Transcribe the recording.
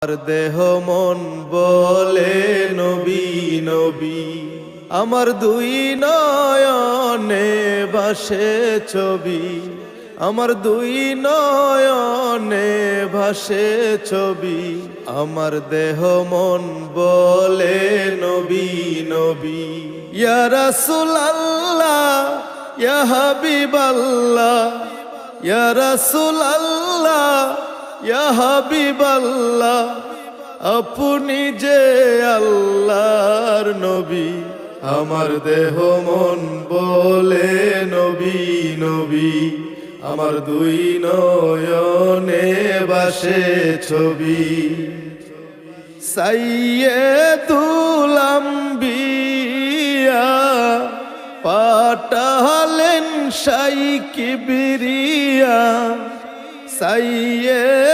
আমার দেহ মন বলে নবী নবী, আমার দুই নয়নে ভাসে ছবি, আমার দুই নয়নে ভাসে ছবি। আমার দেহ মন বলে নবী নবী। ইয়া রাসূলুল্লাহ ইয়া হাবিবাল্লাহ, ইয়া রাসূলুল্লাহ ইয়া হাবিবাল্লাহ, আপনি যে আল্লাহর নবী। আমার দেহ মন বলে নবী নবী, আমার দুই নয়নে ভাসে ছবি। সাইয়্যিদুল আম্বিয়া পাঠালেন শাই কিবরিয়া, সাইয়্যিদুল